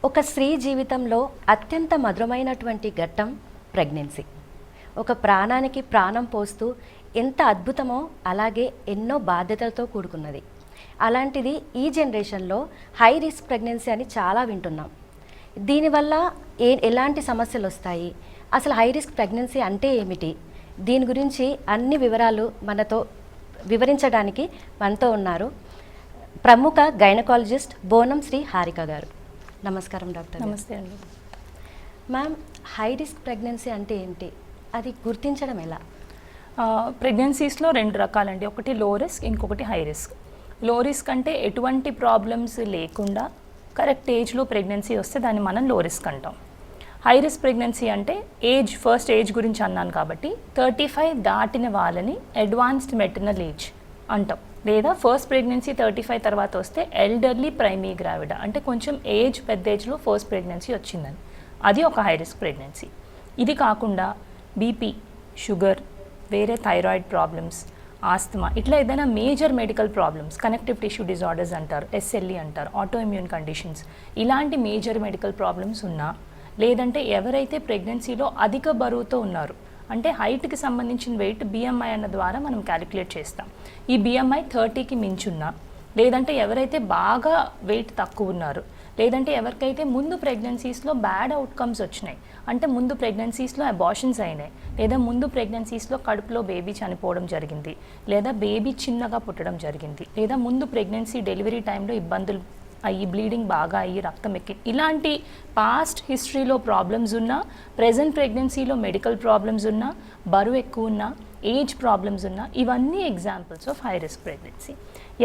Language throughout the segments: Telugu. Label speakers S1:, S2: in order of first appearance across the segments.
S1: ఒక స్త్రీ జీవితంలో అత్యంత మధురమైనటువంటి ఘట్టం ప్రెగ్నెన్సీ. ఒక ప్రాణానికి ప్రాణం పోస్తూ ఎంత అద్భుతమో అలాగే ఎన్నో బాధ్యతలతో కూడుకున్నది. అలాంటిది ఈ జనరేషన్లో హై రిస్క్ ప్రెగ్నెన్సీ అని చాలా వింటున్నాం. దీనివల్ల ఎలాంటి సమస్యలు వస్తాయి, అసలు హై రిస్క్ ప్రెగ్నెన్సీ అంటే ఏమిటి, దీని గురించి అన్ని వివరాలు మనతో వివరించడానికి మనతో ఉన్నారు ప్రముఖ గైనకాలజిస్ట్ బోనం శ్రీ హారిక గారు. నమస్కారం డాక్టర్.
S2: నమస్తే అండి.
S1: మ్యామ్, హై రిస్క్ ప్రెగ్నెన్సీ అంటే ఏంటి, అది గుర్తించడం ఎలా?
S2: ప్రెగ్నెన్సీస్లో రెండు రకాలండి, ఒకటి లో రిస్క్, ఇంకొకటి హై రిస్క్. లో రిస్క్ అంటే ఎటువంటి ప్రాబ్లమ్స్ లేకుండా కరెక్ట్ ఏజ్లో ప్రెగ్నెన్సీ వస్తే దాన్ని మనం లో రిస్క్ అంటాం. హై రిస్క్ ప్రెగ్నెన్సీ అంటే ఫస్ట్ ఏజ్ గురించి అన్నాను కాబట్టి 35 దాటిన వాళ్ళని అడ్వాన్స్డ్ మెటర్నల్ ఏజ్ అంటాం. లేదా ఫస్ట్ ప్రెగ్నెన్సీ 35 తర్వాత వస్తే ఎల్డర్లీ ప్రైమరీ గ్రావిడా, అంటే కొంచెం పెద్ద ఏజ్లో ఫస్ట్ ప్రెగ్నెన్సీ వచ్చిందని, అది ఒక హై రిస్క్ ప్రెగ్నెన్సీ. ఇది కాకుండా బీపీ, షుగర్, వేరే థైరాయిడ్ ప్రాబ్లమ్స్, ఆస్తమా, ఇట్లా ఏదైనా major medical problems, connective tissue disorders అంటారు, SLE అంటారు, ఆటో ఇమ్యూన్ కండిషన్స్, ఇలాంటి మేజర్ మెడికల్ ప్రాబ్లమ్స్ ఉన్నా, లేదంటే ఎవరైతే ప్రెగ్నెన్సీలో అధిక బరువుతో ఉన్నారు, అంటే హైట్కి సంబంధించిన వెయిట్ BMI అన్న ద్వారా మనం క్యాలిక్యులేట్ చేస్తాం. ఈ BMI 30కి మించున్నా, లేదంటే ఎవరైతే బాగా వెయిట్ తక్కువ ఉన్నారు, లేదంటే ఎవరికైతే ముందు ప్రెగ్నెన్సీస్లో బ్యాడ్ అవుట్కమ్స్ వచ్చినాయి, అంటే ముందు ప్రెగ్నెన్సీస్లో అబార్షన్స్ అయినాయి, లేదా ముందు ప్రెగ్నెన్సీస్లో కడుపులో బేబీ చనిపోవడం జరిగింది, లేదా బేబీ చిన్నగా పుట్టడం జరిగింది, లేదా ముందు ప్రెగ్నెన్సీ డెలివరీ టైంలో ఇబ్బందులు అయ్యి బ్లీడింగ్ బాగా అయ్యి రక్తం ఎక్కి, ఇలాంటి పాస్ట్ హిస్టరీలో ప్రాబ్లమ్స్ ఉన్నా, ప్రెజెంట్ ప్రెగ్నెన్సీలో మెడికల్ ప్రాబ్లమ్స్ ఉన్నా, బరువు ఎక్కువ ఉన్నా, ఏజ్ ప్రాబ్లమ్స్ ఉన్నా, ఇవన్నీ examples of high risk pregnancy.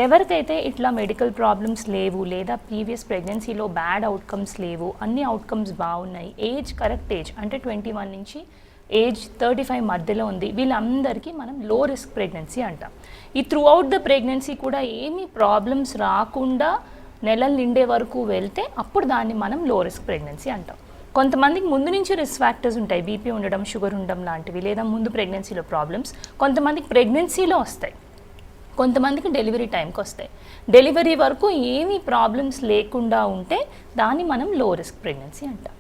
S2: ఎవరికైతే ఇట్లా మెడికల్ ప్రాబ్లమ్స్ లేవు, లేదా ప్రీవియస్ ప్రెగ్నెన్సీలో బ్యాడ్ అవుట్కమ్స్ లేవు, అన్ని అవుట్కమ్స్ బాగున్నాయి, కరెక్ట్ ఏజ్ అంటే 21 నుంచి 35 మధ్యలో ఉంది, వీళ్ళందరికీ మనం లో రిస్క్ ప్రెగ్నెన్సీ అంటాం. ఈ త్రూ అవుట్ ద ప్రెగ్నెన్సీ కూడా ఏమీ ప్రాబ్లమ్స్ రాకుండా నెలలు నిండే వరకు వెళ్తే అప్పుడు దాన్ని మనం లో రిస్క్ ప్రెగ్నెన్సీ అంటాం. కొంతమందికి ముందు నుంచి రిస్క్ ఫ్యాక్టర్స్ ఉంటాయి, బీపీ ఉండడం, షుగర్ ఉండడం లాంటివి, లేదా ముందు ప్రెగ్నెన్సీలో ప్రాబ్లమ్స్ కొంతమందికి ప్రెగ్నెన్సీలో వస్తాయి, కొంతమందికి డెలివరీ టైంకి వస్తాయి. డెలివరీ వరకు ఏమీ ప్రాబ్లమ్స్ లేకుండా ఉంటే దాన్ని మనం లో రిస్క్ ప్రెగ్నెన్సీ అంటాం.